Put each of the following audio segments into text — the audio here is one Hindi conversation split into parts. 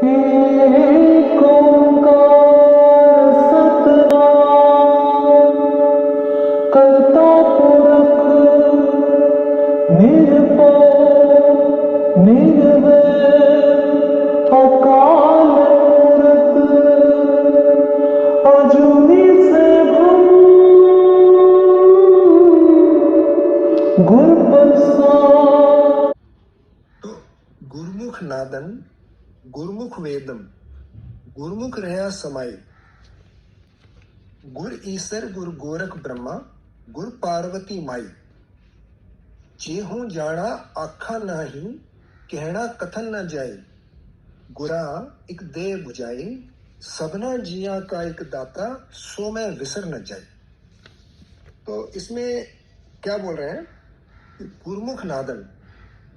एक ओंकार सतनाम करता पुरख निरभय निर्वैर अकाल मूरत अजूनी सैभम गुर प्रसाद। तो गुरुमुख नादन गुरुमुख वेदम गुरुमुख रहा समाई गुर ईसर गुरु गोरख ब्रह्मा गुर पार्वती माई जे हूं जाना आखा नाही कहना कथन न जाए गुरा एक दे बुझाए सबना जिया का एक दाता सो मैं विसर न जाए। तो इसमें क्या बोल रहे हैं कि गुरुमुख नादन,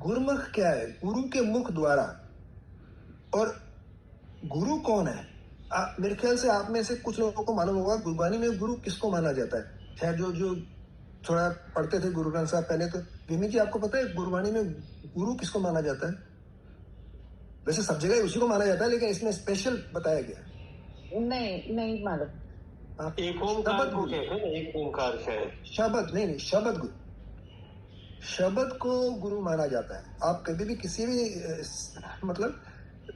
गुरुमुख क्या है? गुरु के मुख द्वारा। और गुरु कौन है? मेरे ख्याल से आप में से कुछ लोगों को मालूम होगा गुरबानी में गुरु किसको माना जाता है। खैर जो जो थोड़ा पढ़ते थे गुरु ग्रंथ साहब पहले, तो विमी जी आपको पता है गुरबानी में गुरु किसको माना जाता है? वैसे सब जगह उसी को माना जाता है, लेकिन इसमें स्पेशल बताया गया है। नहीं मालूम। एक ओंकार को कहते हैं, एक ओंकार शायद शब्द नहीं, शब्द गुरु, शब्द को गुरु माना जाता है। आप कभी भी किसी भी मतलब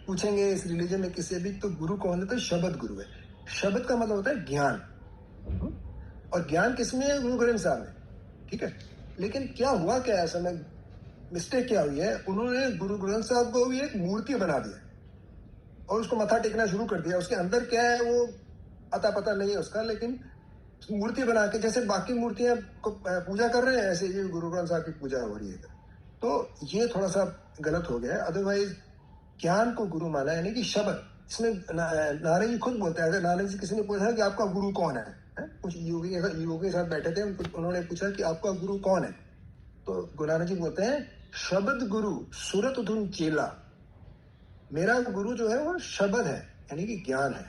पूछेंगे इस रिलीजन में किसी भी, तो गुरु कौन है? तो शब्द गुरु है। शब्द का मतलब होता है ज्ञान, और ज्ञान किसमें है? गुरु ग्रंथ साहब में। ठीक है, लेकिन क्या हुआ, क्या ऐसा में मिस्टेक क्या हुई है? उन्होंने गुरु ग्रंथ साहब को भी एक मूर्ति बना दिया और उसको मत्था टेकना शुरू कर दिया। उसके अंदर क्या है वो अता पता नहीं है उसका, लेकिन मूर्ति बना के जैसे बाकी मूर्तियां को पूजा कर रहे हैं, ऐसे ये गुरु ग्रंथ साहब की पूजा हो रही है। तो ये थोड़ा सा गलत हो गया है। अदरवाइज ज्ञान को गुरु माना, यानी कि शब्द। इसमें नारद जी खुद बोलते हैं, अगर नारद जी किसी ने पूछा कि आपका गुरु कौन है, कुछ योगी के साथ बैठे थे, उन्होंने पूछा कि आपका गुरु कौन है, तो गुरु नानक जी बोलते हैं शब्द गुरु सूरत धुन चेला। मेरा गुरु जो है वो शब्द है, यानी कि ज्ञान है?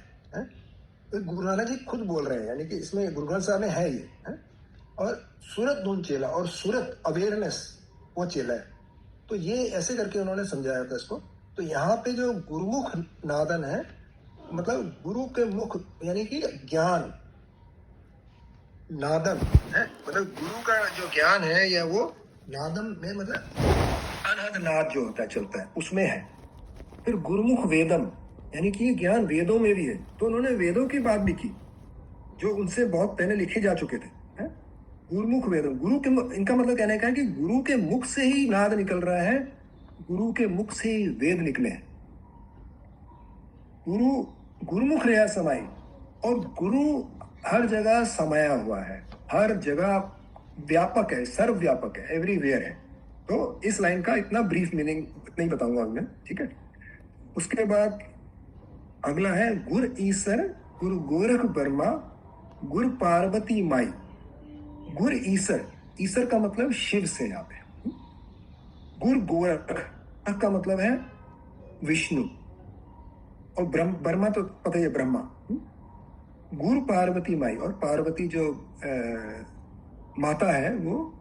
तो गुरु नानक जी खुद बोल रहे हैं, यानी कि इसमें गुरु ग्रंथ साहब में है ये है? और सूरत धुन चेला, और सूरत अवेयरनेस वो चेला है। तो ये ऐसे करके उन्होंने समझाया था इसको। तो यहाँ पे जो गुरुमुख नादन है, मतलब गुरु के मुख यानी कि ज्ञान नादम है, मतलब गुरु का जो ज्ञान है या वो नादम में मतलब अनहद नाद जो होता है चलता है उसमें है। फिर गुरुमुख वेदम, यानी कि ये ज्ञान वेदों में भी है। तो उन्होंने वेदों की बात भी की जो उनसे बहुत पहले लिखे जा चुके थे। गुरुमुख वेदम, गुरु के, इनका मतलब कहने का है कि गुरु के मुख से ही नाद निकल रहा है, गुरु के मुख से ही वेद निकले हैं। गुरुमुख रहा समाई, और गुरु हर जगह समाया हुआ है, हर जगह व्यापक है, सर्वव्यापक है, एवरीवेयर है। तो इस लाइन का इतना ब्रीफ मीनिंग नहीं बताऊंगा मैं, ठीक है। उसके बाद अगला है गुर ईसर गुरु गोरख ब्रह्मा गुर पार्वती माई। गुर ईसर, ईसर का मतलब शिव से यहाँ पे। गुर गोरख का मतलब है विष्णु, और ब्रह्मा तो पता ही है ब्रह्मा। गुरु पार्वती माई, और पार्वती जो माता है वो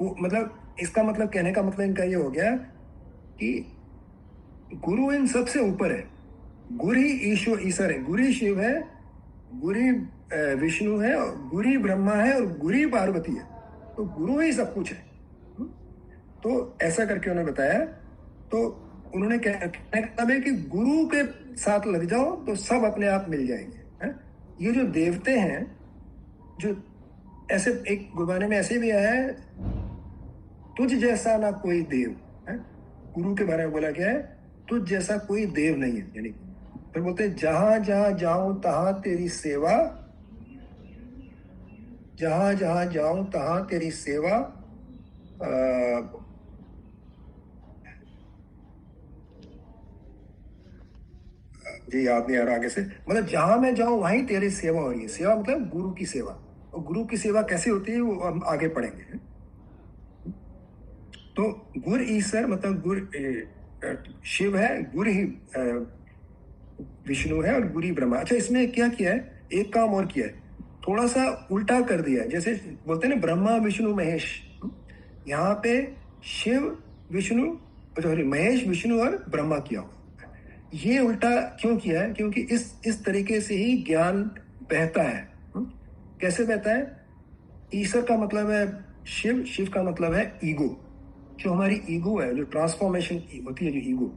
मतलब इसका मतलब कहने का मतलब इनका ये हो गया कि गुरु इन सबसे ऊपर है। गुरु ही ईश्वर ईश्वर है, गुरु ही शिव है, गुरु विष्णु है, और गुरु ब्रह्मा है, और गुरु पार्वती है। तो गुरु ही सब कुछ है। तो ऐसा करके उन्होंने बताया। तो उन्होंने कहने का है कि गुरु के साथ लग जाओ तो सब अपने आप मिल जाएंगे, है? ये जो देवते हैं, जो ऐसे एक गुरबानी में ऐसे भी आया है, तुझ जैसा ना कोई देव है। गुरु के बारे में बोला गया है तुझ जैसा कोई देव नहीं है। यानी फिर बोलते हैं जहां जहां जाऊं तहां तेरी सेवा, जहां जहां जाऊं तहां तेरी सेवा। जी याद नहीं आ रहा आगे से, मतलब जहां मैं जाऊं वहीं तेरी सेवा हो रही है। सेवा मतलब गुरु की सेवा, और गुरु की सेवा कैसे होती है वो हम आगे पढ़ेंगे। तो गुर ईश्वर मतलब गुरु शिव है, गुरु ही विष्णु है, और गुरु ब्रह्मा। अच्छा, इसमें क्या किया है, एक काम और किया है, थोड़ा सा उल्टा कर दिया है। जैसे बोलते हैं ना ब्रह्मा विष्णु महेश, यहाँ पे शिव विष्णु सॉरी महेश विष्णु और ब्रह्मा किया हुआ है। ये उल्टा क्यों किया है? क्योंकि इस तरीके से ही ज्ञान बहता है। कैसे बहता है? ईश्वर का मतलब है शिव, शिव का मतलब है ईगो। जो हमारी ईगो है, जो ट्रांसफॉर्मेशन होती है, जो ईगो,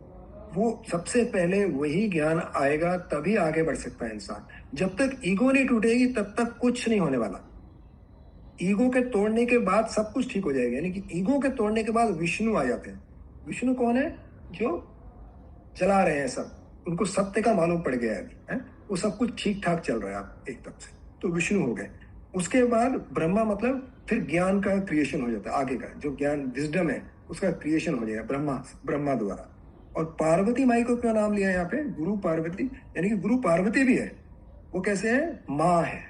वो सबसे पहले वही ज्ञान आएगा, तभी आगे बढ़ सकता है इंसान। जब तक ईगो नहीं टूटेगी तब तक कुछ नहीं होने वाला। ईगो के तोड़ने के बाद सब कुछ ठीक हो जाएगा। यानी कि ईगो के तोड़ने के बाद विष्णु आ जाते हैं। विष्णु कौन है? जो चला रहे हैं सब, उनको सत्य का मालूम पड़ गया है अभी, है? वो सब कुछ ठीक ठाक चल रहा है आप एकदम से, तो विष्णु हो गए। उसके बाद ब्रह्मा, मतलब फिर ज्ञान का क्रिएशन हो जाता है। आगे का जो ज्ञान, विजडम है, उसका क्रिएशन हो जाएगा ब्रह्मा द्वारा। और पार्वती माई को क्यों नाम लिया यहाँ पे? गुरु पार्वती, यानी कि गुरु पार्वती भी है। वो कैसे है? माँ है।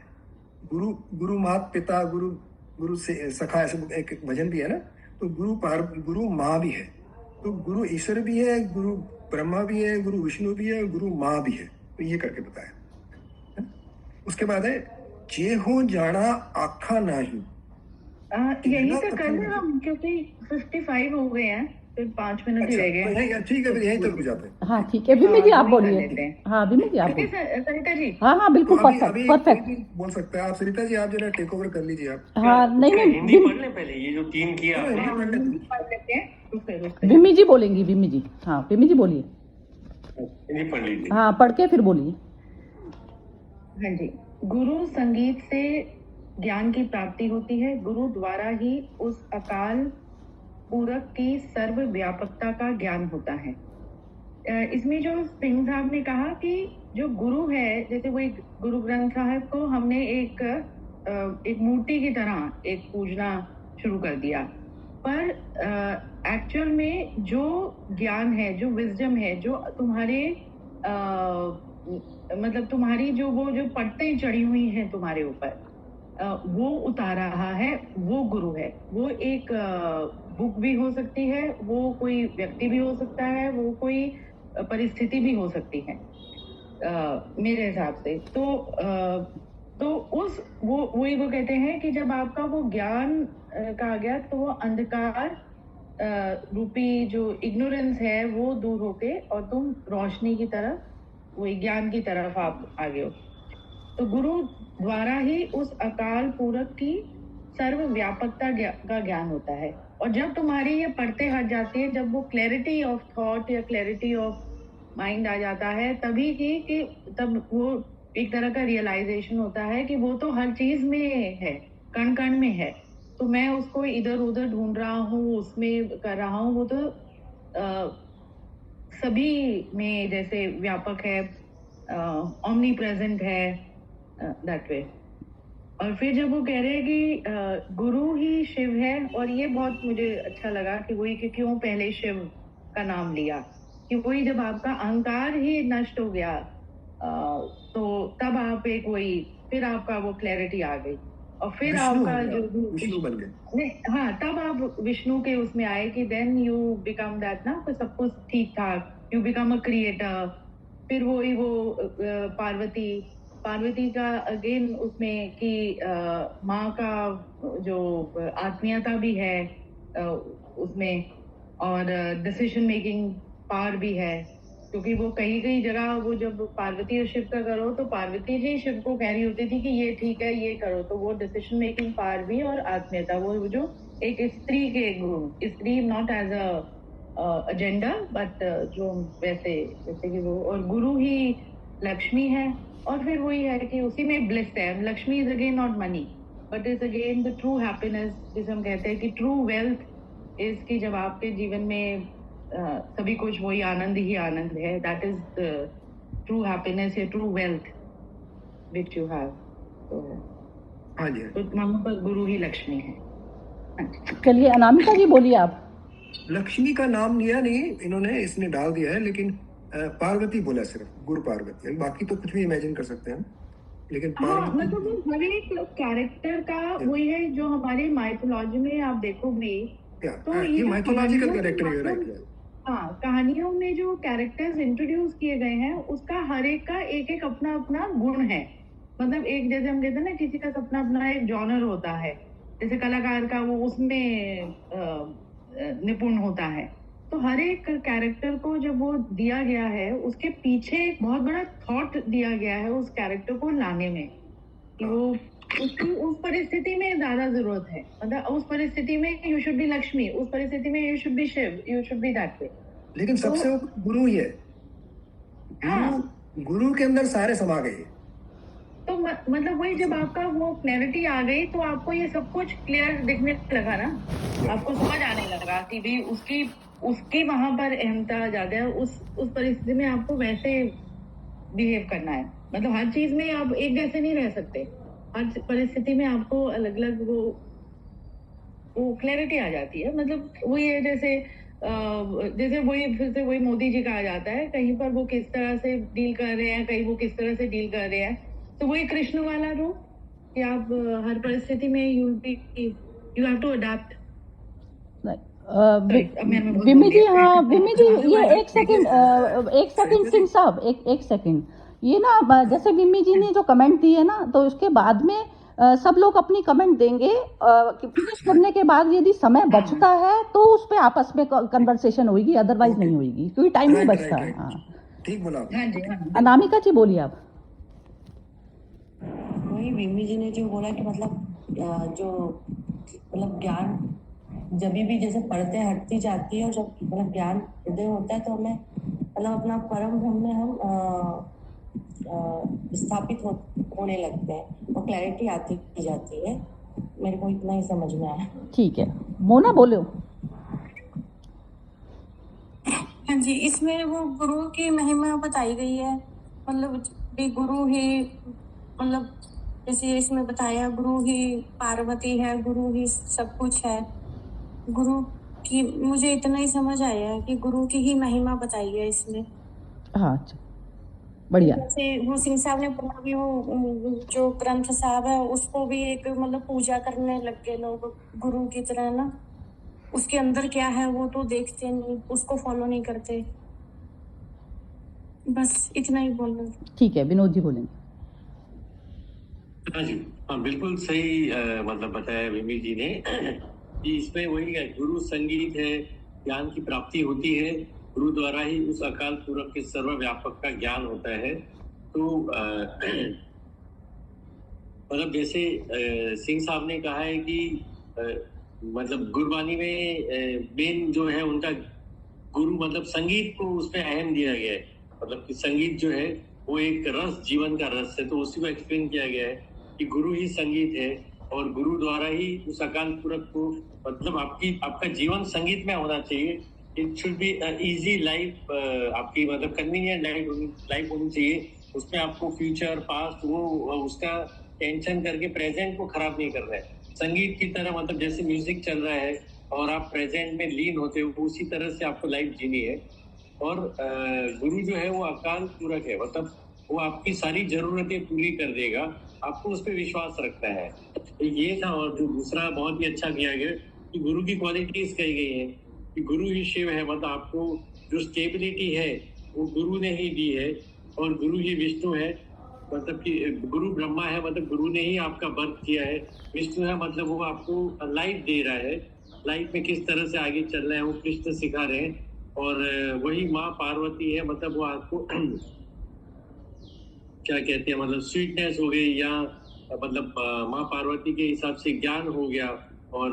गुरु मात पिता, गुरु से सखा, ऐसे एक भजन भी है ना। तो गुरु माँ भी है। तो गुरु ईश्वर भी है, गुरु ब्रह्मा भी है, गुरु विष्णु भी है, गुरु माँ भी है। तो ये करके बताया। उसके बाद है जे हो जाना आखा नाही। यही तो कर रहे हम, क्योंकि 55 हो गए हैं, फिर 5 मिनट ही अच्छा, रह तो गए। यहीं ठीक है, फिर यहीं तक हो जाते हैं। हाँ ठीक है, विमी जी आप वही कर बोलिए। लेते हैं। हाँ विमी जी आप ठीक है बोलिए। सरिता जी। हाँ हाँ बिल्कुल तो अभी परफेक्ट परफेक्ट। कोई भी बोल सकता है। आप सरिता जी, आप जरा टेक ओवर कर लीजिए आप। हाँ नहीं क्या नहीं हिंदी पढ़ लें पहले, ये जो 3 किया हाँ, आपने? हिंदी पढ़ लेते हैं। पढ़ लेते हैं तो फिर विमी जी बोलेंगी, विमी जी। हाँ विमी जी बोलिए। हिंदी पढ़ लीजिए। हाँ पढ़ के फिर बोलिए। हाँ जी। गुरु संगीत से ज्ञान की प्राप्ति होती है। गुरु द्वारा ही उस अकाल पूरक की सर्वव्यापकता का ज्ञान होता है। इसमें जो सिंह साहब ने कहा कि जो गुरु है, जैसे वो एक गुरु ग्रंथ साहब को हमने एक मूर्ति की तरह एक पूजना शुरू कर दिया, पर एक्चुअल में जो ज्ञान है, जो विजडम है, जो तुम्हारे मतलब तुम्हारी जो पट्टे चढ़ी हुई हैं तुम्हारे ऊपर, वो उतार रहा है, वो गुरु है। वो एक बुक भी हो सकती है, वो कोई व्यक्ति भी हो सकता है, वो कोई परिस्थिति भी हो सकती है, मेरे हिसाब से। तो वही वो कहते हैं कि जब आपका वो ज्ञान कहा गया, तो वो अंधकार रूपी जो इग्नोरेंस है वो दूर होके और तुम रोशनी की तरफ, वही ज्ञान की तरफ आप आगे हो। तो गुरु द्वारा ही उस अकाल पूरक की सर्वव्यापकता का ज्ञान होता है। और जब तुम्हारी ये पढ़ते हट जाती है, जब वो क्लैरिटी ऑफ थॉट या क्लैरिटी ऑफ माइंड आ जाता है, तभी कि तब वो एक तरह का रियलाइजेशन होता है कि वो तो हर चीज में है, कण कण में है। तो मैं उसको इधर उधर ढूंढ रहा हूँ, उसमें कर रहा हूँ, वो तो सभी में जैसे व्यापक है, ओमनी प्रेजेंट है, दैट वे। और फिर जब वो कह रहे हैं कि गुरु ही शिव है, और ये बहुत मुझे अच्छा लगा कि वही कि क्यों पहले शिव का नाम लिया, कि वही जब आपका अहंकार ही नष्ट हो गया, तो तब आप एक वही, फिर आपका वो क्लैरिटी आ गई, और फिर आपका जो विष्णु बन गए। हाँ, तब आप विष्णु के उसमें आए कि देन यू बिकम दैट ना, तो सब कुछ ठीक ठाक, यू बिकम अ क्रिएटर। फिर वही वो पार्वती का अगेन उसमें कि माँ का जो आत्मीयता भी है उसमें, और डिसीजन मेकिंग पावर भी है, क्योंकि वो कई जगह वो जब पार्वती और शिव का करो, तो पार्वती जी शिव को कह रही होती थी कि ये ठीक है, ये करो, तो वो डिसीजन मेकिंग पावर भी और आत्मीयता, वो जो एक स्त्री के गुण, स्त्री not as a gender but जो वैसे जैसे कि वो, और गुरु ही लक्ष्मी है। और फिर वही है कि उसी में ब्लिस है। Lakshmi is again not money, but is again the true happiness, जिसे हम कहते हैं कि ट्रू वेल्थ इज कि जब आपके जीवन में सभी कुछ वही आनंद ही आनंद है, that is the true happiness या true wealth which you have. तो हाँ जी, तो वहां पर गुरु ही लक्ष्मी है। चलिए अनामिका जी बोलिए आप। लक्ष्मी का नाम लिया नहीं इन्होंने, इसने डाल दिया है, लेकिन पार्वती बोला सिर्फ, गुरु पार्वती। बाकी तो कुछ भी इमेजिन कर सकते हैं, लेकिन हाँ, मतलब हर एक कैरेक्टर का वही है जो हमारी माइथोलॉजी में आप देखोगे, तो ये माइथोलॉजिकल कैरेक्टर है, राइट। हाँ, कहानियों में जो कैरेक्टर्स इंट्रोड्यूस किए गए हैं, उसका हर एक का एक अपना अपना गुण है। मतलब एक, जैसे हम कहते हैं ना, किसी का अपना अपना एक जॉनर होता है, जैसे कलाकार का वो उसमें निपुण होता है, तो हर एक कैरेक्टर को जब वो दिया गया है, उसके पीछे एक बहुत बड़ा थॉट दिया गया है उस कैरेक्टर को लाने में, कि वो उसकी उस परिस्थिति में ज्यादा जरूरत है, मतलब उस परिस्थिति में यू शुड बी लक्ष्मी, उस परिस्थिति में you should be Shiva, you should be that way. लेकिन सबसे वो गुरु ही है। हाँ, गुरु के अंदर सारे समा गए। तो मतलब वही, जब आपका वो क्लैरिटी आ गई तो आपको ये सब कुछ क्लियर दिखने लगा ना, आपको समझ आने लगा कि भी उसकी वहां पर अहमता ज्यादा है, उस परिस्थिति में आपको वैसे बिहेव करना है। मतलब हर चीज में आप एक जैसे नहीं रह सकते, हर परिस्थिति में आपको अलग अलग वो क्लैरिटी आ जाती है। मतलब वही है, जैसे वही फिर से वही मोदी जी का आ जाता है, कहीं पर वो किस तरह से डील कर रहे हैं, कहीं वो किस तरह से डील कर रहे हैं। तो वही कृष्ण वाला रूप कि आप हर परिस्थिति में यू हैव टू अडैप्ट। विमी जी, हाँ विमी जी, ये एक सेकंड सिंह साहब, एक सेकंड, ये ना जैसे विमी जी ने जो कमेंट दिए ना, तो उसके बाद में सब लोग अपनी कमेंट देंगे, फिनिश करने के बाद यदि समय बचता है तो उस पे आपस में कन्वर्सेशन होगी, अदरवाइज नहीं होगी, क्योंकि टाइम नहीं बचता। हाँ ठीक बोला। हाँ जी, हाँ। अनामिका जी बोलिए आप। वही विमी जी ने जो बोला कि मतलब जो मतलब ज्ञान जब भी जैसे पढ़ते हटती जाती है, और जब मतलब ज्ञान हृदय होता है तो हमें मतलब अपना परम ब्रह्म में हम स्थापित होने लगते हैं और क्लैरिटी आती जाती है। मेरे को इतना ही समझ में आया। ठीक है, मोना बोलो। हाँ जी, इसमें वो गुरु की महिमा बताई गई है, मतलब भी गुरु ही, मतलब जैसे इसमें बताया गुरु ही पार्वती है, गुरु ही सब कुछ है। गुरु की मुझे इतना ही समझ आया है कि गुरु की ही महिमा बताई है इसमें। हाँ अच्छा, बढ़िया। जैसे वो सिंह साहब ने बोला भी, वो जो ग्रंथ साहब है उसको भी एक मतलब पूजा करने लग गए लोग गुरु की तरह ना, उसके अंदर क्या है वो तो देखते नहीं, उसको फॉलो नहीं करते। बस इतना ही बोलना। ठीक है, विनोद जी बोलेंगे। हाँ जी, हाँ बिल्कुल सही मतलब बताया विमी जी ने कि इसमें वही है, गुरु संगीत है, ज्ञान की प्राप्ति होती है, गुरु द्वारा ही उस अकाल पुरख के सर्वव्यापक का ज्ञान होता है। तो मतलब जैसे सिंह साहब ने कहा है कि मतलब गुरबानी में मेन जो है उनका गुरु, मतलब संगीत को उसमें अहम दिया गया है, मतलब कि संगीत जो है वो एक रस, जीवन का रस है। तो उसी को एक्सप्लेन किया गया है कि गुरु ही संगीत है और गुरु द्वारा ही उस अकाल पुरख को, मतलब आपका जीवन संगीत में होना चाहिए। It should be easy life, आपकी मतलब कन्वीनियंट लाइफ होनी चाहिए। उसमें आपको फ्यूचर पास्ट वो उसका टेंशन करके प्रेजेंट को खराब नहीं कर रहा है। संगीत की तरह, मतलब जैसे म्यूजिक चल रहा है और आप प्रेजेंट में लीन होते हो, उसी तरह से आपको लाइफ जीनी है। और गुरु जो है वो अकाल पुरख है, मतलब वो आपकी सारी जरूरतें पूरी कर देगा, आपको उस पर विश्वास रखना है। तो ये था। और जो दूसरा बहुत ही अच्छा किया गया कि गुरु की क्वालिटीज कही गई है कि गुरु ही शिव है, मतलब आपको जो स्टेबिलिटी है वो गुरु ने ही दी है, और गुरु ही विष्णु है, मतलब कि गुरु ब्रह्मा है, मतलब गुरु ने ही आपका बर्थ किया है। विष्णु है, मतलब वो आपको लाइफ दे रहा है, लाइफ में किस तरह से आगे चलना है वो कृष्ण सिखा रहे हैं। और वही माँ पार्वती है, मतलब वो आपको क्या कहते हैं, मतलब स्वीटनेस हो गई, या मतलब माँ पार्वती के हिसाब से ज्ञान हो गया, और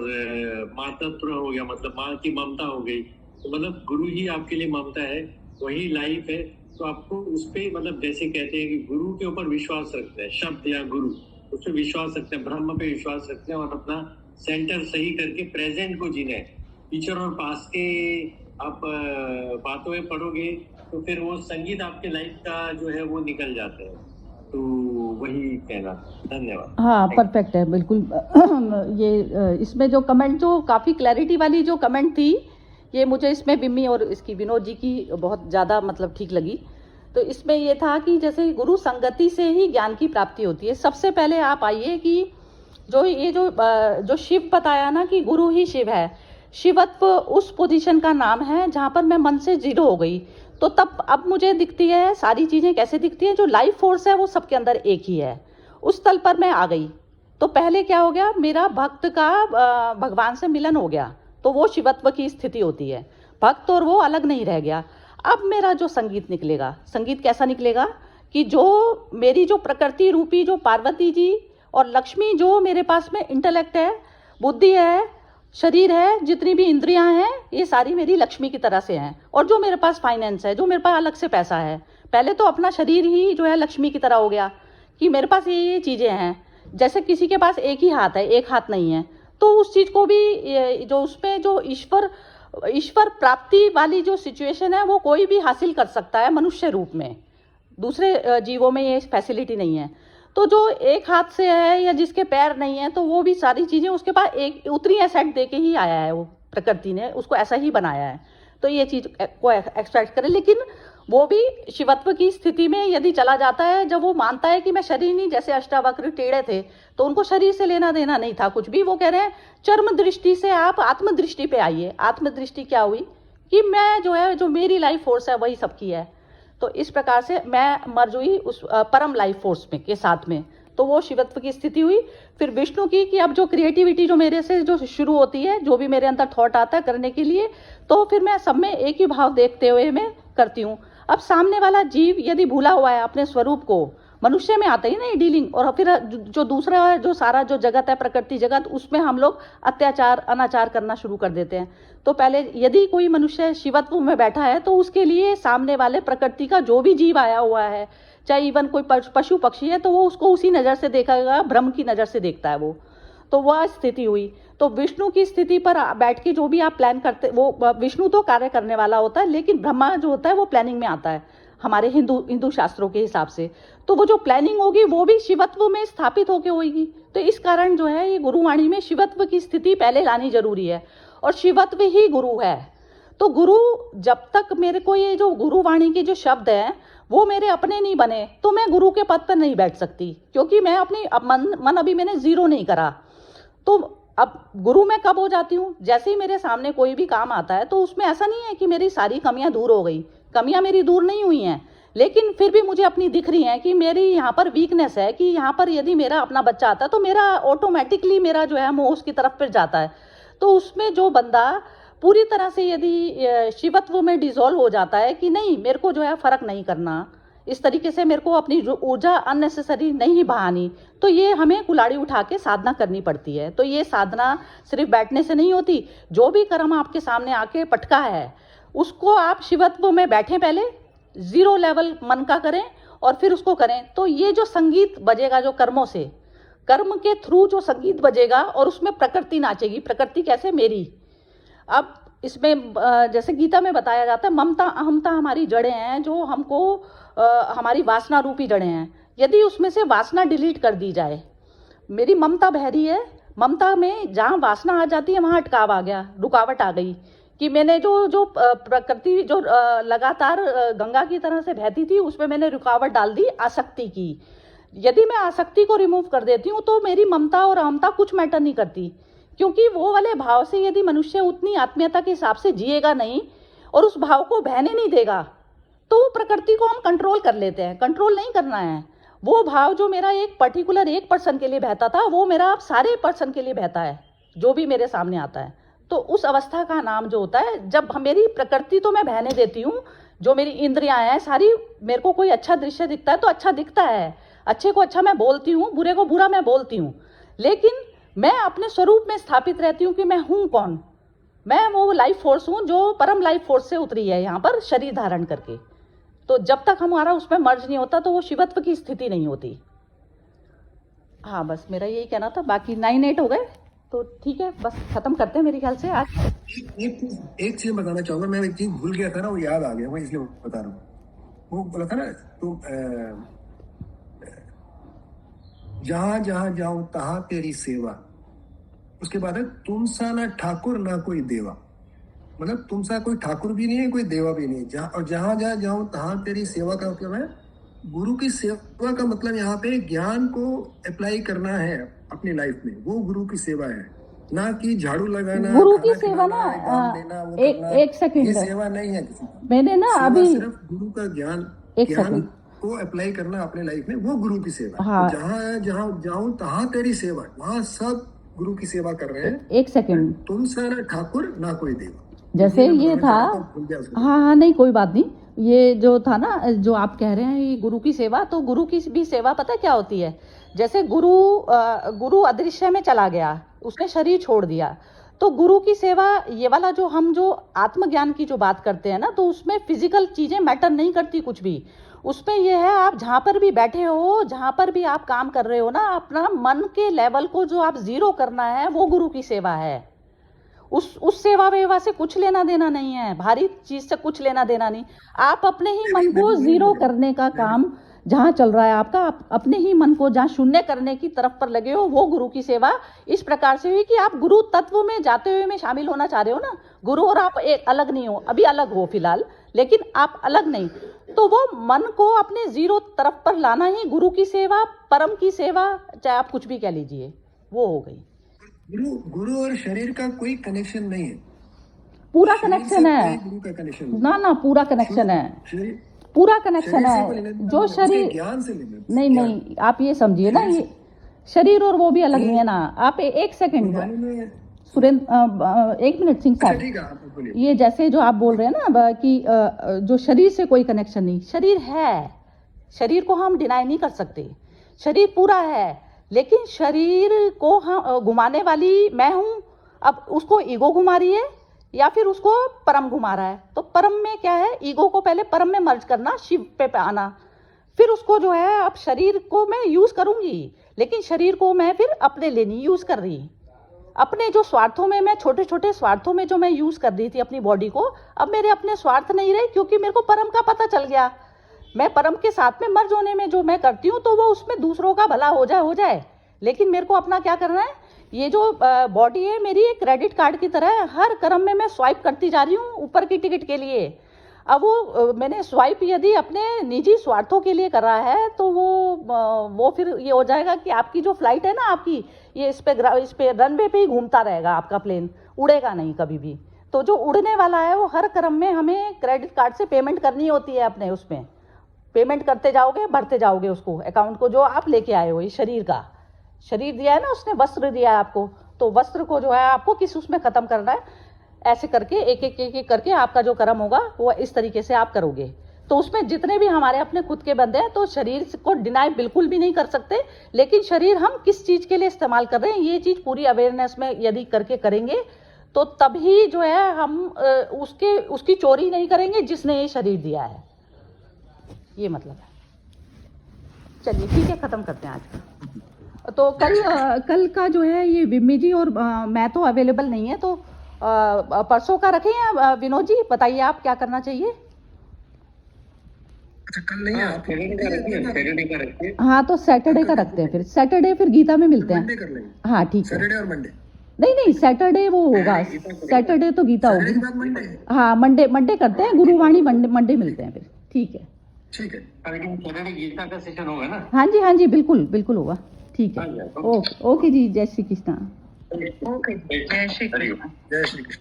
मातृत्व हो गया, मतलब माँ की ममता हो गई। तो मतलब गुरु ही आपके लिए ममता है, वही लाइफ है। तो आपको उस पर, मतलब जैसे कहते हैं कि गुरु के ऊपर विश्वास रखते हैं, शब्द या गुरु, उस पर विश्वास रखते हैं, ब्रह्म पे विश्वास रखते हैं, और अपना सेंटर सही करके प्रेजेंट को जीना है। फ्यूचर और पास्ट के आप बातों में पढ़ोगे तो फिर वो संगीत आपके लाइफ का जो है वो निकल जाते हैं। तो वही कहना। धन्यवाद। हाँ परफेक्ट है बिल्कुल। ये इसमें जो कमेंट, जो काफ़ी क्लैरिटी वाली जो कमेंट थी, ये मुझे इसमें विमी और इसकी विनोद जी की बहुत ज़्यादा मतलब ठीक लगी। तो इसमें ये था कि जैसे गुरु संगति से ही ज्ञान की प्राप्ति होती है। सबसे पहले आप आइए कि जो शिव बताया ना कि गुरु ही शिव है, शिवत्व उस पोजीशन का नाम है जहाँ पर मैं मन से जीरो हो गई। तो तब अब मुझे दिखती है सारी चीज़ें कैसे दिखती हैं, जो लाइफ फोर्स है वो सबके अंदर एक ही है, उस तल पर मैं आ गई। तो पहले क्या हो गया, मेरा भक्त का भगवान से मिलन हो गया, तो वो शिवत्व की स्थिति होती है। भक्त और वो अलग नहीं रह गया। अब मेरा जो संगीत निकलेगा, संगीत कैसा निकलेगा कि जो मेरी जो प्रकृति रूपी जो पार्वती जी और लक्ष्मी, जो मेरे पास में इंटेलेक्ट है, बुद्धि है, शरीर है, जितनी भी इंद्रियां हैं, ये सारी मेरी लक्ष्मी की तरह से हैं। और जो मेरे पास फाइनेंस है, जो मेरे पास अलग से पैसा है, पहले तो अपना शरीर ही जो है लक्ष्मी की तरह हो गया कि मेरे पास ये चीज़ें हैं। जैसे किसी के पास एक ही हाथ है, एक हाथ नहीं है, तो उस चीज़ को भी जो उसमें जो ईश्वर प्राप्ति वाली जो सिचुएशन है वो कोई भी हासिल कर सकता है मनुष्य रूप में। दूसरे जीवों में ये फैसिलिटी नहीं है। तो जो एक हाथ से है या जिसके पैर नहीं है, तो वो भी सारी चीज़ें उसके पास एक उतनी एसेट दे के ही आया है, वो प्रकृति ने उसको ऐसा ही बनाया है। तो ये चीज़ को एक्सपेक्ट करें, लेकिन वो भी शिवत्व की स्थिति में यदि चला जाता है, जब वो मानता है कि मैं शरीर नहीं, जैसे अष्टावक्र टेढ़े थे तो उनको शरीर से लेना देना नहीं था कुछ भी। वो कह रहे हैं चर्म दृष्टि से आप आत्मदृष्टि पे आइए। आत्मदृष्टि क्या हुई कि मैं जो है, जो मेरी लाइफ फोर्स है वही सबकी है। तो इस प्रकार से मैं मर्ज हुई उस परम लाइफ फोर्स में के साथ में। तो वो शिवत्व की स्थिति हुई। फिर विष्णु की कि अब जो क्रिएटिविटी जो मेरे से जो शुरू होती है, जो भी मेरे अंदर थॉट आता है करने के लिए, तो फिर मैं सब में एक ही भाव देखते हुए मैं करती हूँ। अब सामने वाला जीव यदि भूला हुआ है अपने स्वरूप को, मनुष्य में आता ही नहीं डीलिंग, और फिर जो दूसरा है, जो सारा जो जगत है, प्रकृति जगत, उसमें हम लोग अत्याचार अनाचार करना शुरू कर देते हैं। तो पहले यदि कोई मनुष्य शिवत्व में बैठा है, तो उसके लिए सामने वाले प्रकृति का जो भी जीव आया हुआ है, चाहे इवन कोई पशु पक्षी है, तो वो उसको उसी नज़र से देखेगा, ब्रह्म की नज़र से देखता है वो। तो वह स्थिति हुई। तो विष्णु की स्थिति पर बैठ के जो भी आप प्लान करते, वो विष्णु तो कार्य करने वाला होता है, लेकिन ब्रह्मा जो होता है वो प्लानिंग में आता है हमारे हिंदू शास्त्रों के हिसाब से। तो वो जो प्लानिंग होगी वो भी शिवत्व में स्थापित होके होगी। तो इस कारण जो है ये गुरुवाणी में शिवत्व की स्थिति पहले लानी जरूरी है, और शिवत्व ही गुरु है। तो गुरु, जब तक मेरे को ये जो गुरुवाणी के जो शब्द हैं वो मेरे अपने नहीं बने, तो मैं गुरु के पद पर नहीं बैठ सकती, क्योंकि मैं अपनी मन अभी मैंने जीरो नहीं करा। तो अब गुरु मैं कब हो जाती हूँ, जैसे ही मेरे सामने कोई भी काम आता है, तो उसमें ऐसा नहीं है कि मेरी सारी कमियां दूर हो गई। कमियां मेरी दूर नहीं हुई हैं, लेकिन फिर भी मुझे अपनी दिख रही हैं कि मेरी यहाँ पर वीकनेस है, कि यहाँ पर यदि मेरा अपना बच्चा आता है तो मेरा ऑटोमेटिकली मेरा जो है मोह उसकी तरफ फिर जाता है। तो उसमें जो बंदा पूरी तरह से यदि शिवत्व में डिसॉल्व हो जाता है कि नहीं, मेरे को जो है फर्क नहीं करना, इस तरीके से मेरे को अपनी ऊर्जा अननेसेसरी नहीं बहानी, तो ये हमें कुल्हाड़ी उठा के साधना करनी पड़ती है। तो ये साधना सिर्फ बैठने से नहीं होती। जो भी कर्म आपके सामने आके पटका है, उसको आप शिवत्व में बैठे, पहले जीरो लेवल मन का करें और फिर उसको करें। तो ये जो संगीत बजेगा, जो कर्मों से, कर्म के थ्रू जो संगीत बजेगा, और उसमें प्रकृति नाचेगी। प्रकृति कैसे? मेरी। अब इसमें जैसे गीता में बताया जाता है, ममता अहमता हमारी जड़ें हैं, जो हमको हमारी वासना रूपी जड़ें हैं। यदि उसमें से वासना डिलीट कर दी जाए, मेरी ममता बहरी है, ममता में जहाँ वासना आ जाती है वहाँ अटकाव आ गया, रुकावट आ गई, कि मैंने जो प्रकृति जो लगातार गंगा की तरह से बहती थी, उसमें मैंने रुकावट डाल दी आसक्ति की। यदि मैं आसक्ति को रिमूव कर देती हूँ, तो मेरी ममता और अहमता कुछ मैटर नहीं करती, क्योंकि वो वाले भाव से यदि मनुष्य उतनी आत्मीयता के हिसाब से जिएगा नहीं और उस भाव को बहने नहीं देगा, तो प्रकृति को हम कंट्रोल कर लेते हैं। कंट्रोल नहीं करना है। वो भाव जो मेरा एक पर्टिकुलर एक पर्सन के लिए बहता था, वो मेरा अब सारे पर्सन के लिए बहता है, जो भी मेरे सामने आता है। तो उस अवस्था का नाम जो होता है, जब मेरी प्रकृति तो मैं बहने देती हूँ, जो मेरी इंद्रियां हैं सारी, मेरे को कोई अच्छा दृश्य दिखता है तो अच्छा दिखता है, अच्छे को अच्छा मैं बोलती हूँ, बुरे को बुरा मैं बोलती हूँ, लेकिन मैं अपने स्वरूप में स्थापित रहती हूँ कि मैं हूँ कौन। मैं वो लाइफ फोर्स हूँ जो परम लाइफ फोर्स से उतरी है यहाँ पर शरीर धारण करके। तो जब तक हमारा उसमें मर्ज नहीं होता, तो वो शिवत्व की स्थिति नहीं होती। हाँ, बस मेरा यही कहना था। बाकी 9-8 हो गए तो ठीक है, बस खत्म करते हैं मेरे ख्याल से आज। एक चीज बताना चाहूंगा, मैं एक चीज भूल गया था ना, वो याद आ गया, मैं इसलिए बता रहा हूँ। वो बोला था ना, तो जहां जहां जाऊं तहां तेरी सेवा, उसके बाद है तुम सा ना ठाकुर ना कोई देवा। मतलब तुम सा कोई ठाकुर भी नहीं है, कोई देवा भी नहीं है। और जहां जहां जाऊं तहां तेरी सेवा का मतलब है गुरु की सेवा का मतलब यहाँ पे ज्ञान को अप्लाई करना है अपनी लाइफ में, वो गुरु की सेवा है, ना कि झाड़ू लगाना, गुरु की सेवा खिलाना, ना दान देना, वो करना, एक सेकंड, ये सेवा नहीं है किसी की। मैंने ना सेवा अभी सिर्फ गुरु का ज्ञान को अप्लाई करना अपने लाइफ में, वो गुरु की सेवा। हाँ। तो जहाँ जहाँ जाऊं तहाँ तेरी सेवा, वहाँ सब गुरु की सेवा कर रहे हैं। एक सेकंड, तुम सा ना ठाकुर ना कोई देवा। जैसे इसलिए मैं ये भगवान था, चढ़ाता हूँ, भूल गया उसको। हाँ हाँ नहीं कोई बात नहीं, ये जो था ना जो आप कह रहे हैं ये गुरु की सेवा, तो गुरु की भी सेवा पता है क्या होती है? जैसे गुरु अदृश्य में चला गया, उसने शरीर छोड़ दिया, तो गुरु की सेवा ये वाला जो हम जो आत्मज्ञान की जो बात करते हैं ना, तो उसमें फिजिकल चीजें मैटर नहीं करती कुछ भी। उसमें ये है आप जहाँ पर भी बैठे हो, जहाँ पर भी आप काम कर रहे हो ना, अपना मन के लेवल को जो आप जीरो करना है वो गुरु की सेवा है। उस सेवा वेवा से कुछ लेना देना नहीं है, भारी चीज से कुछ लेना देना नहीं। आप अपने ही मन को जीरो करने का काम जहाँ चल रहा है आपका, आप अपने ही मन को जहाँ शून्य करने की तरफ पर लगे हो, वो गुरु की सेवा इस प्रकार से हुई कि आप गुरु तत्व में जाते हुए में शामिल होना चाह रहे हो ना। गुरु और आप एक अलग नहीं हो, अभी अलग हो फिलहाल, लेकिन आप अलग नहीं। तो वो मन को अपने जीरो तरफ पर लाना ही गुरु की सेवा, परम की सेवा, चाहे आप कुछ भी कह लीजिए, वो हो गई। गुरु और शरीर का कोई कनेक्शन नहीं है, पूरा शरीर कनेक्शन से है, कोई गुरु का कनेक्शन नहीं। ना पूरा कनेक्शन है, शरीर पूरा कनेक्शन शरीर से है। कोई लेना देना जो नहीं है, उसके शरीर ज्ञान से लेना देना। नहीं ज्ञान। नहीं, आप ये समझिए ना, शरीर ये शरीर और वो भी अलग नहीं है ना। आप एक सेकंड गुरबानी में सुरेंद्र, एक मिनट सिंह अच्छा साहब, ठीक है, आप बोलिए। ये जैसे जो आप बोल रहे हैं ना कि जो शरीर से कोई कनेक्शन नहीं, शरीर है, शरीर को हम डिनाई नहीं कर सकते, शरीर पूरा है, लेकिन शरीर को हम घुमाने वाली मैं हूं। अब उसको ईगो घुमा रही है या फिर उसको परम घुमा रहा है, तो परम में क्या है, ईगो को पहले परम में मर्ज करना, शिव पे आना, फिर उसको जो है अब शरीर को मैं यूज करूंगी, लेकिन शरीर को मैं फिर अपने लिए नहीं यूज कर रही। अपने जो स्वार्थों में, मैं छोटे छोटे स्वार्थों में जो मैं यूज कर रही थी अपनी बॉडी को, अब मेरे अपने स्वार्थ नहीं रहे, क्योंकि मेरे को परम का पता चल गया। मैं परम के साथ में मर्ज होने में जो मैं करती हूँ, तो वो उसमें दूसरों का भला हो जाए, लेकिन मेरे को अपना क्या करना है। ये जो बॉडी है मेरी एक क्रेडिट कार्ड की तरह है, हर कर्म में मैं स्वाइप करती जा रही हूँ ऊपर की टिकट के लिए। अब वो मैंने स्वाइप यदि अपने निजी स्वार्थों के लिए कर रहा है, तो वो फिर ये हो जाएगा कि आपकी जो फ्लाइट है ना, आपकी ये इस पे रनवे पे ही घूमता रहेगा, आपका प्लेन उड़ेगा नहीं कभी भी। तो जो उड़ने वाला है वो हर क्रम में हमें क्रेडिट कार्ड से पेमेंट करनी होती है, अपने उसमें पेमेंट करते जाओगे, भरते जाओगे उसको अकाउंट को, जो आप लेके आए हो। ये शरीर का, शरीर दिया है ना उसने, वस्त्र दिया है आपको, तो वस्त्र को जो है आपको किस उसमें खत्म करना है, ऐसे करके एक करके आपका जो कर्म होगा वो इस तरीके से आप करोगे। तो उसमें जितने भी हमारे अपने खुद के बंदे हैं, तो शरीर को डिनाई बिल्कुल भी नहीं कर सकते, लेकिन शरीर हम किस चीज के लिए इस्तेमाल कर रहे हैं, ये चीज पूरी अवेयरनेस में यदि करके करेंगे, तो तभी जो है हम उसकी चोरी नहीं करेंगे जिसने ये शरीर दिया है, ये मतलब है। चलिए ठीक है, खत्म करते हैं आज का। तो कल का जो है ये विम्मी जी और मैं तो अवेलेबल नहीं है, तो परसों का रखें या विनोद जी बताइए आप क्या करना चाहिए। अच्छा कल नहीं है आप, सैटरडे का रखिए। हाँ तो सैटरडे का रखते हैं, फिर सैटरडे फिर गीता में मिलते मंडे हैं। कर लेंगे, हाँ ठीक है, सैटरडे और मंडे। नहीं सैटरडे वो होगा, सैटरडे तो गीता सैटरडे होगी। के बाद मंडे है। हाँ मंडे करते हैं, गुरुवाणी मंडे मिलते हैं फिर, ठीक है। ठीक है, सैटरडे गीता का सेशन होगा ना? हाँ जी बिल्कुल होगा, ठीक है। हाँ जी, ओके जी, जय श्री कृष्णा। ओके, जय श्री कृष्ण। जय श्री कृष्ण।